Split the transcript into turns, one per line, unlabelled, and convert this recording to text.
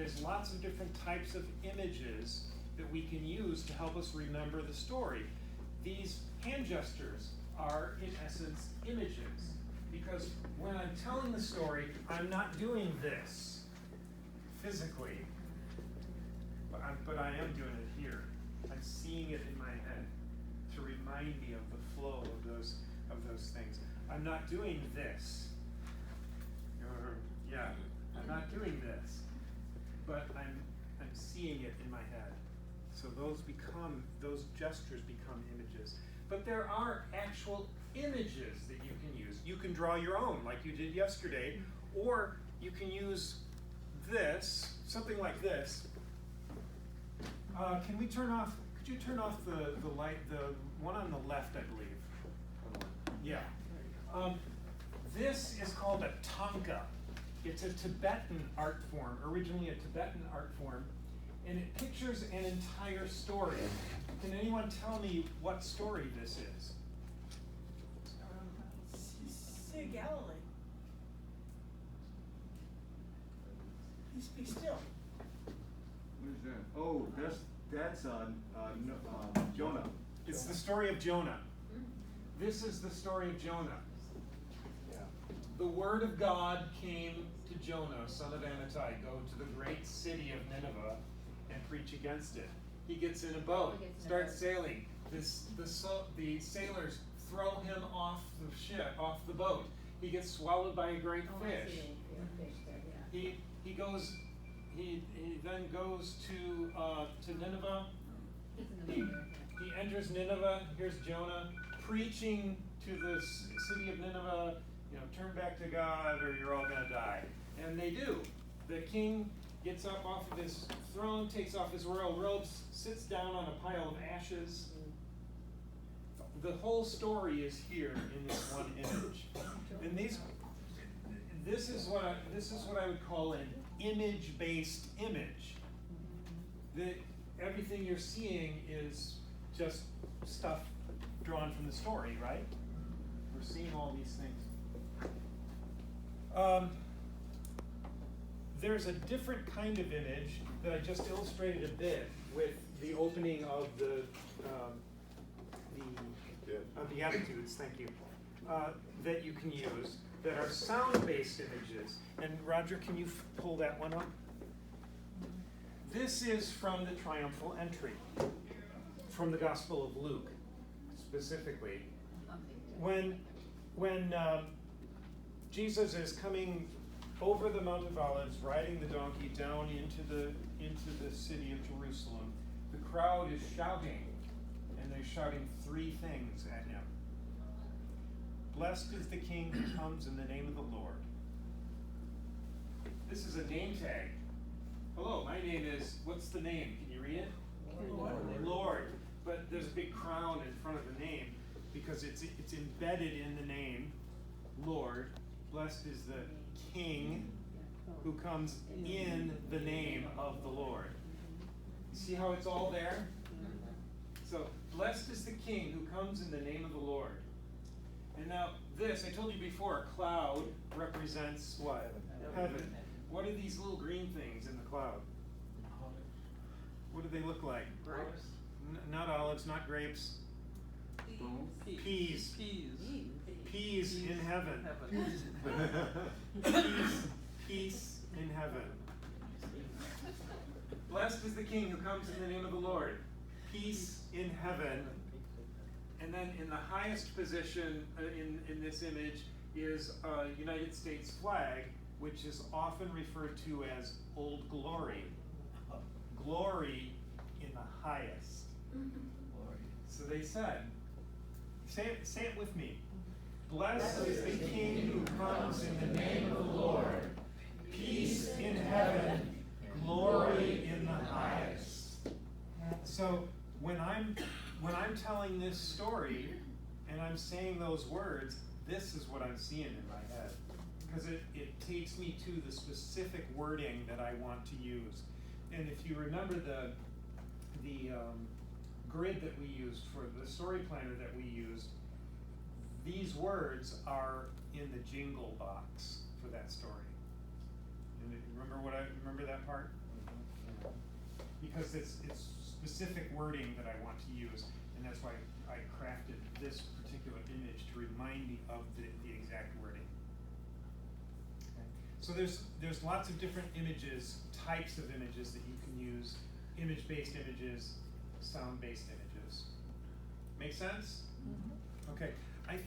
there's lots of different types of images that we can use to help us remember the story. These hand gestures are, in essence, images. Because when I'm telling the story, I'm not doing this physically, but I am doing it here. I'm seeing it in my head to remind me of the flow of those things. I'm not doing this. I'm not doing this, but I'm seeing it in my head. So those gestures become images. But there are actual images that you can use. You can draw your own, like you did yesterday, or you can use this, something like this. Could you turn off the light, the one on the left, I believe. Yeah. This is called a tanka. It's a Tibetan art form, originally a Tibetan art form, and it pictures an entire story. Can anyone tell me what story this is?
Sea of Galilee. Peace be still.
What is that? Oh, that's Jonah.
It's the story of Jonah. This is the story of Jonah.
Yeah.
The word of God came to Jonah, son of Amittai, go to the great city of Nineveh and preach against it. He gets in a boat, starts sailing. The sailors throw him off the ship, off the boat. He gets swallowed by a great fish. He then goes to Nineveh. He enters Nineveh. Here's Jonah preaching to the city of Nineveh. Turn back to God or you're all going to die. And they do. The king gets up off of his throne, takes off his royal robes, sits down on a pile of ashes. The whole story is here in this one image. And this is what I would call an image-based image. Everything you're seeing is just stuff drawn from the story, right? We're seeing all these things. There's a different kind of image that I just illustrated a bit with the opening of the Beatitudes, thank you, that you can use, that are sound-based images. And Roger, can you pull that one up? This is from the triumphal entry, from the Gospel of Luke, specifically. When Jesus is coming over the Mount of Olives, riding the donkey down into the city of Jerusalem, the crowd is shouting, and they're shouting three things at him. Blessed is the King who comes in the name of the Lord. This is a name tag. Hello, my name is, what's the name? Can you read it? Lord. But there's a big crown in front of the name because it's embedded in the name, Lord. Blessed is the King who comes in the name of the Lord. You see how it's all there? So, blessed is the King who comes in the name of the Lord. And now this, I told you before, a cloud represents what? Heaven. What are these little green things in the cloud? What do they look like?
Grapes.
Not olives, not grapes. Peas. Peas in heaven. Peace in heaven. Blessed is the King who comes in the name of the Lord. Peace in heaven. And then in the highest position in this image is a United States flag, which is often referred to as Old Glory. Glory in the highest. So they said, say it with me. Blessed is the King who comes in the name of the Lord. Peace in heaven, glory in the highest. So when I'm telling this story and I'm saying those words, this is what I'm seeing in my head. Because it takes me to the specific wording that I want to use. And if you remember the grid that we used for the story planner that we used, these words are in the jingle box for that story. And remember that part? because it's specific wording that I want to use, and that's why I crafted this particular image to remind me of the exact wording. Okay. So there's lots of different images, types of images that you can use: image-based images, sound-based images. Make sense?
Mm-hmm.
Okay. I